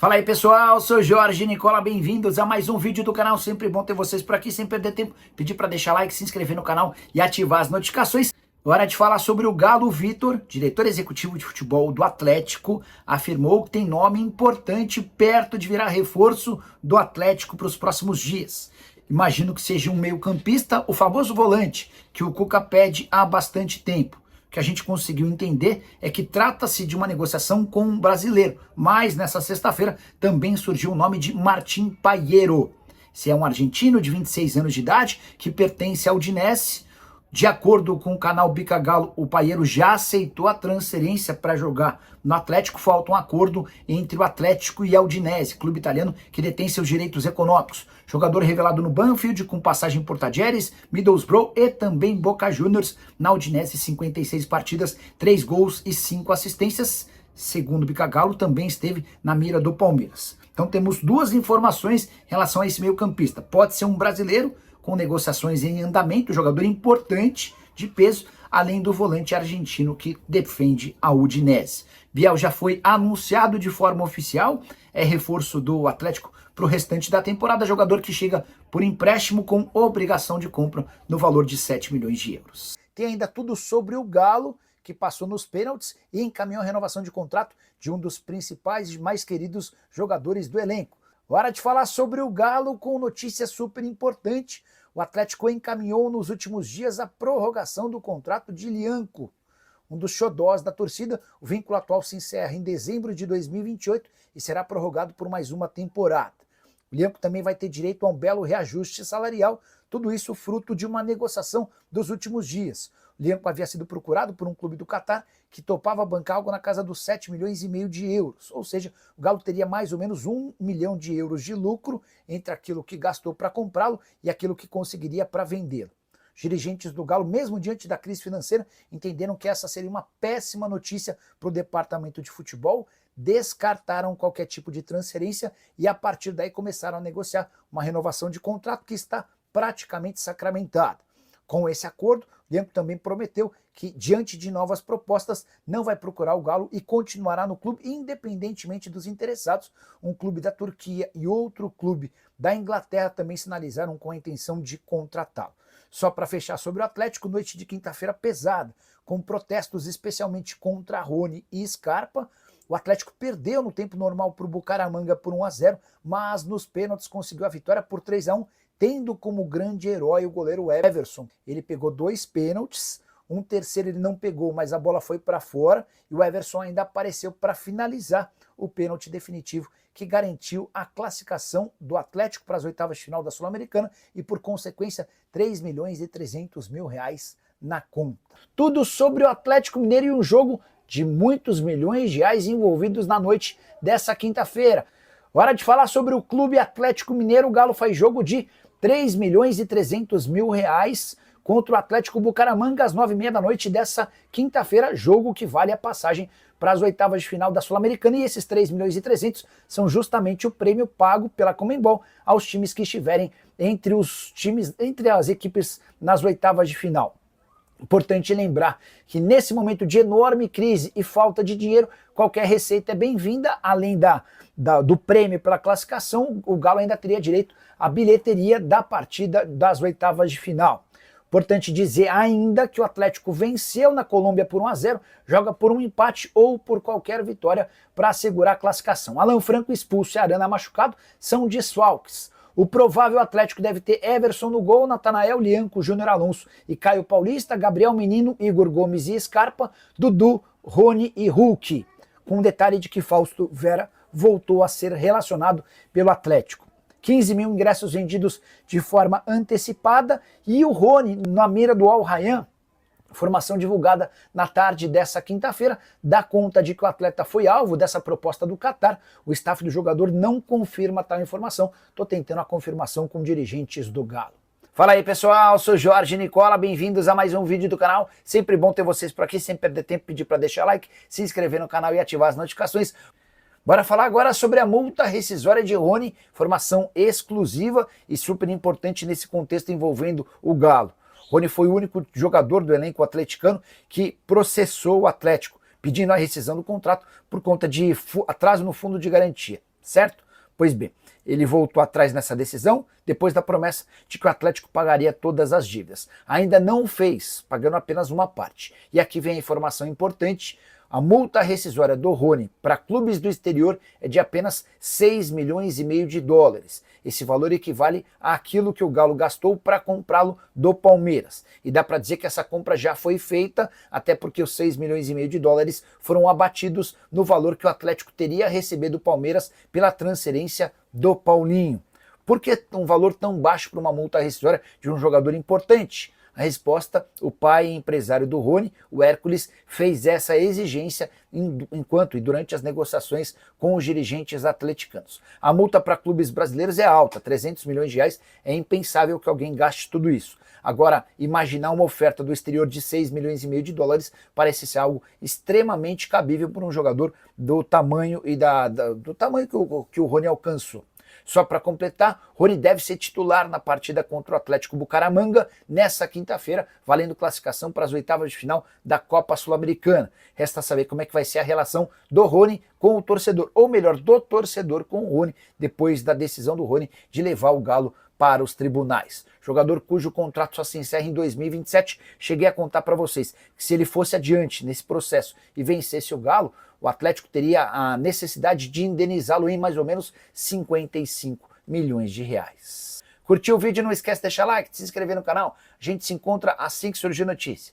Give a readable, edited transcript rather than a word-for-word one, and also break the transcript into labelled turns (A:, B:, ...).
A: Fala aí pessoal, sou Jorge Nicola, bem-vindos a mais um vídeo do canal, sempre bom ter vocês por aqui, sem perder tempo, pedir para deixar like, se inscrever no canal e ativar as notificações. Hora de falar sobre o Galo. Vitor, diretor executivo de futebol do Atlético, afirmou que tem nome importante perto de virar reforço do Atlético para os próximos dias. Imagino que seja um meio-campista, o famoso volante, que o Cuca pede há bastante tempo. O que a gente conseguiu entender é que trata-se de uma negociação com um brasileiro, mas nessa sexta-feira também surgiu o nome de Martín Payero. Esse é um argentino de 26 anos de idade que pertence ao Udinese. De acordo com o canal Bica Galo, o Payero já aceitou a transferência para jogar no Atlético. Falta um acordo entre o Atlético e a Udinese, clube italiano que detém seus direitos econômicos. Jogador revelado no Banfield, com passagem por Tajeres, Middlesbrough e também Boca Juniors. Na Udinese, 56 partidas, 3 gols e 5 assistências. Segundo o Bica Galo, também esteve na mira do Palmeiras. Então temos duas informações em relação a esse meio-campista. Pode ser um brasileiro, com negociações em andamento, jogador importante de peso, além do volante argentino que defende a Udinese. Biel já foi anunciado de forma oficial, é reforço do Atlético para o restante da temporada, jogador que chega por empréstimo com obrigação de compra no valor de 7 milhões de euros. Tem ainda tudo sobre o Galo, que passou nos pênaltis e encaminhou a renovação de contrato de um dos principais e mais queridos jogadores do elenco. Hora de falar sobre o Galo com notícia super importante. O Atlético encaminhou nos últimos dias a prorrogação do contrato de Lianco, um dos xodós da torcida. O vínculo atual se encerra em dezembro de 2028 e será prorrogado por mais uma temporada. O Lianco também vai ter direito a um belo reajuste salarial, tudo isso fruto de uma negociação dos últimos dias. O Lianco havia sido procurado por um clube do Catar que topava bancar algo na casa dos 7 milhões e meio de euros, ou seja, o Galo teria mais ou menos 1 milhão de euros de lucro entre aquilo que gastou para comprá-lo e aquilo que conseguiria para vendê-lo. Os dirigentes do Galo, mesmo diante da crise financeira, entenderam que essa seria uma péssima notícia para o departamento de futebol, descartaram qualquer tipo de transferência e a partir daí começaram a negociar uma renovação de contrato que está praticamente sacramentada. Com esse acordo, o Lianco também prometeu que, diante de novas propostas, não vai procurar o Galo e continuará no clube, independentemente dos interessados. Um clube da Turquia e outro clube da Inglaterra também sinalizaram com a intenção de contratá-lo. Só para fechar sobre o Atlético, noite de quinta-feira pesada, com protestos especialmente contra Rony e Scarpa. O Atlético perdeu no tempo normal para o Bucaramanga por 1-0, mas nos pênaltis conseguiu a vitória por 3-1, tendo como grande herói o goleiro Everson. Ele pegou 2 pênaltis, um terceiro ele não pegou, mas a bola foi para fora e o Everson ainda apareceu para finalizar o pênalti definitivo que garantiu a classificação do Atlético para as oitavas de final da Sul-Americana e, por consequência, 3 milhões e 300 mil reais na conta. Tudo sobre o Atlético Mineiro e um jogo de muitos milhões de reais envolvidos na noite dessa quinta-feira. Hora de falar sobre o Clube Atlético Mineiro. O Galo faz jogo de 3 milhões e 300 mil reais contra o Atlético Bucaramanga às 9h30 da noite dessa quinta-feira, jogo que vale a passagem para as oitavas de final da Sul-Americana, e esses 3 milhões e 300 são justamente o prêmio pago pela Conmebol aos times que estiverem entre as equipes nas oitavas de final. Importante lembrar que nesse momento de enorme crise e falta de dinheiro, qualquer receita é bem-vinda. Além do prêmio pela classificação, o Galo ainda teria direito à bilheteria da partida das oitavas de final. Importante dizer ainda que o Atlético venceu na Colômbia por 1-0, joga por um empate ou por qualquer vitória para assegurar a classificação. Alan Franco expulso e Arana machucado são desfalques. O provável Atlético deve ter Everson no gol, Natanael, Lianco, Júnior Alonso e Caio Paulista, Gabriel Menino, Igor Gomes e Scarpa, Dudu, Rony e Hulk. Com o detalhe de que Fausto Vera voltou a ser relacionado pelo Atlético. 15 mil ingressos vendidos de forma antecipada e o Rony na mira do Al Rayyan. Informação divulgada na tarde dessa quinta-feira dá conta de que o atleta foi alvo dessa proposta do Catar. O staff do jogador não confirma tal informação. Estou tentando a confirmação com dirigentes do Galo. Fala aí pessoal, sou Jorge Nicola, bem-vindos a mais um vídeo do canal. Sempre bom ter vocês por aqui, sem perder tempo, pedir para deixar like, se inscrever no canal e ativar as notificações. Bora falar agora sobre a multa rescisória de Rony, informação exclusiva e super importante nesse contexto envolvendo o Galo. Rony foi o único jogador do elenco atleticano que processou o Atlético, pedindo a rescisão do contrato por conta de atraso no fundo de garantia. certo? Pois bem, ele voltou atrás nessa decisão depois da promessa de que o Atlético pagaria todas as dívidas. Ainda não o fez, pagando apenas uma parte. E aqui vem a informação importante. A multa rescisória do Rony para clubes do exterior é de apenas 6 milhões e meio de dólares. Esse valor equivale àquilo que o Galo gastou para comprá-lo do Palmeiras. E dá para dizer que essa compra já foi feita, até porque os 6 milhões e meio de dólares foram abatidos no valor que o Atlético teria a receber do Palmeiras pela transferência do Paulinho. Por que um valor tão baixo para uma multa rescisória de um jogador importante? A resposta, o pai e empresário do Rony, o Hércules, fez essa exigência enquanto e durante as negociações com os dirigentes atleticanos. A multa para clubes brasileiros é alta, 300 milhões de reais, é impensável que alguém gaste tudo isso. Agora, imaginar uma oferta do exterior de 6 milhões e meio de dólares parece ser algo extremamente cabível para um jogador do tamanho e do tamanho que o Rony alcançou. Só para completar, Rony deve ser titular na partida contra o Atlético Bucaramanga nessa quinta-feira, valendo classificação para as oitavas de final da Copa Sul-Americana. Resta saber como é que vai ser a relação do Rony com o torcedor, ou melhor, do torcedor com o Rony, depois da decisão do Rony de levar o Galo para os tribunais. Jogador cujo contrato só se encerra em 2027, cheguei a contar para vocês que se ele fosse adiante nesse processo e vencesse o Galo, o Atlético teria a necessidade de indenizá-lo em mais ou menos 55 milhões de reais. Curtiu o vídeo? Não esquece de deixar like, de se inscrever no canal. A gente se encontra assim que surgir notícia.